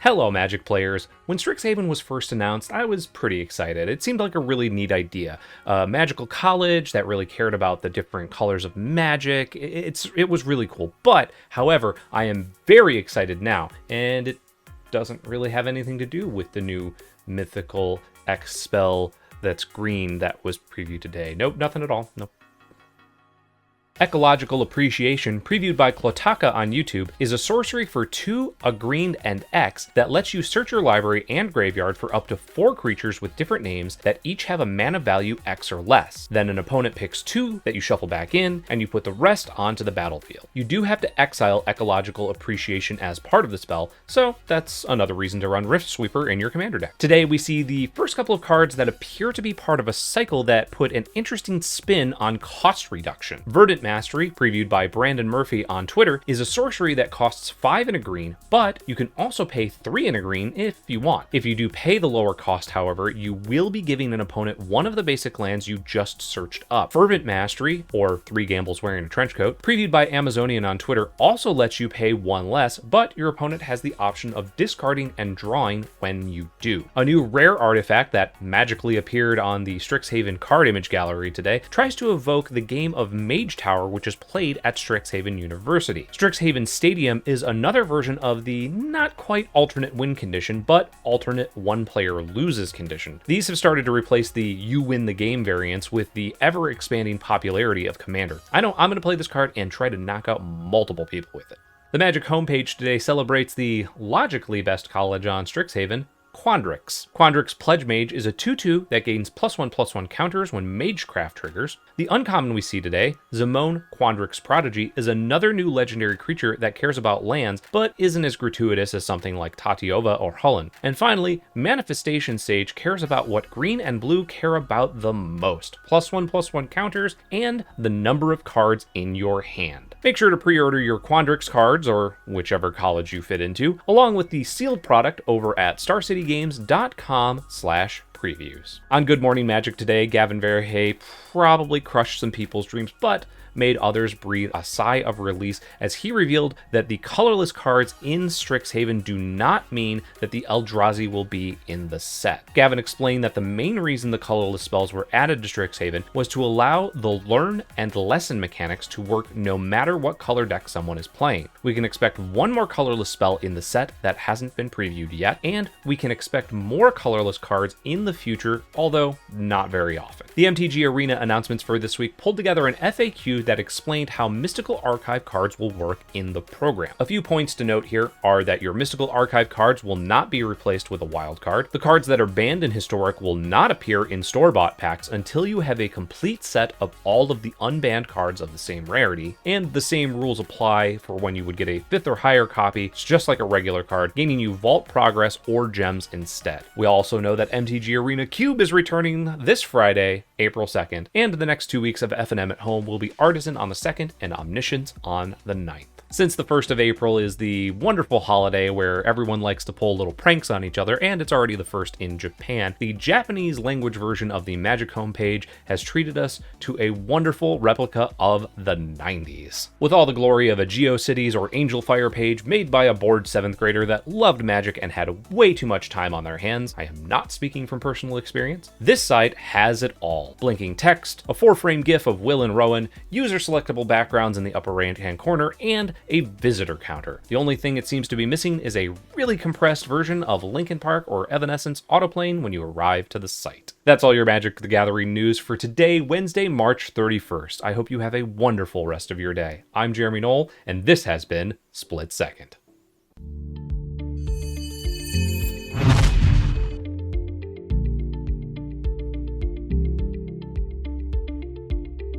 Hello Magic players! When Strixhaven was first announced, I was pretty excited. It seemed like a really neat idea. A magical college that really cared about the different colors of magic. It was really cool. But, however, I am very excited now, and it doesn't really have anything to do with the new mythical X spell that's green that was previewed today. Nope, nothing at all. Nope. Ecological Appreciation, previewed by Klotaka on YouTube, is a sorcery for 2, a green, and X that lets you search your library and graveyard for up to 4 creatures with different names that each have a mana value X or less. Then an opponent picks 2 that you shuffle back in, and you put the rest onto the battlefield. You do have to exile Ecological Appreciation as part of the spell, so that's another reason to run Rift Sweeper in your commander deck. Today we see the first couple of cards that appear to be part of a cycle that put an interesting spin on cost reduction. Verdant Mastery, previewed by Brandon Murphy on Twitter, is a sorcery that costs 5 and a green, but you can also pay 3 and a green if you want. If you do pay the lower cost, however, you will be giving an opponent one of the basic lands you just searched up. Fervent Mastery, or 3 Gambles Wearing a Trenchcoat, previewed by Amazonian on Twitter, also lets you pay 1 less, but your opponent has the option of discarding and drawing when you do. A new rare artifact that magically appeared on the Strixhaven card image gallery today tries to evoke the game of Mage Tower, which is played at Strixhaven University. Strixhaven Stadium is another version of the not quite alternate win condition, but alternate one player loses condition. These have started to replace the you win the game variants with the ever expanding popularity of Commander. I know I'm going to play this card and try to knock out multiple people with it. The Magic homepage today celebrates the logically best college on Strixhaven, Quandrix. Quandrix Pledge Mage is a 2/2 that gains +1/+1 counters when Magecraft triggers. The uncommon we see today, Zimone Quandrix Prodigy, is another new legendary creature that cares about lands, but isn't as gratuitous as something like Tatiova or Hullen. And finally, Manifestation Sage cares about what green and blue care about the most, +1/+1 counters, and the number of cards in your hand. Make sure to pre-order your Quandrix cards, or whichever college you fit into, along with the sealed product over at starcitygames.com/previews. On Good Morning Magic today, Gavin Verhey probably crushed some people's dreams, but made others breathe a sigh of release as he revealed that the colorless cards in Strixhaven do not mean that the Eldrazi will be in the set. Gavin explained that the main reason the colorless spells were added to Strixhaven was to allow the learn and lesson mechanics to work no matter what color deck someone is playing. We can expect one more colorless spell in the set that hasn't been previewed yet, and we can expect more colorless cards in the future, although not very often. The MTG Arena announcements for this week pulled together an FAQ that explained how Mystical Archive cards will work in the program. A few points to note here are that your Mystical Archive cards will not be replaced with a wild card. The cards that are banned in Historic will not appear in store-bought packs until you have a complete set of all of the unbanned cards of the same rarity, and the same rules apply for when you would get a 5th or higher copy. It's just like a regular card, gaining you Vault Progress or Gems instead. We also know that MTG Arena Cube is returning this Friday, April 2nd, and the next 2 weeks of F&M at home will be Artisan on the 2nd and Omniscience on the 9th. Since the 1st of April is the wonderful holiday where everyone likes to pull little pranks on each other, and it's already the 1st in Japan, the Japanese language version of the Magic homepage has treated us to a wonderful replica of the 90s. With all the glory of a GeoCities or Angel Fire page made by a bored 7th grader that loved Magic and had way too much time on their hands, I am not speaking from personal experience, this site has it all. Blinking text, a 4-frame GIF of Will and Rowan, user-selectable backgrounds in the upper right-hand corner, and a visitor counter. The only thing it seems to be missing is a really compressed version of Linkin Park or Evanescence autoplaying when you arrive to the site. That's all your Magic the Gathering news for today, Wednesday, March 31st. I hope you have a wonderful rest of your day. I'm Jeremy Knoll, and this has been Split Second.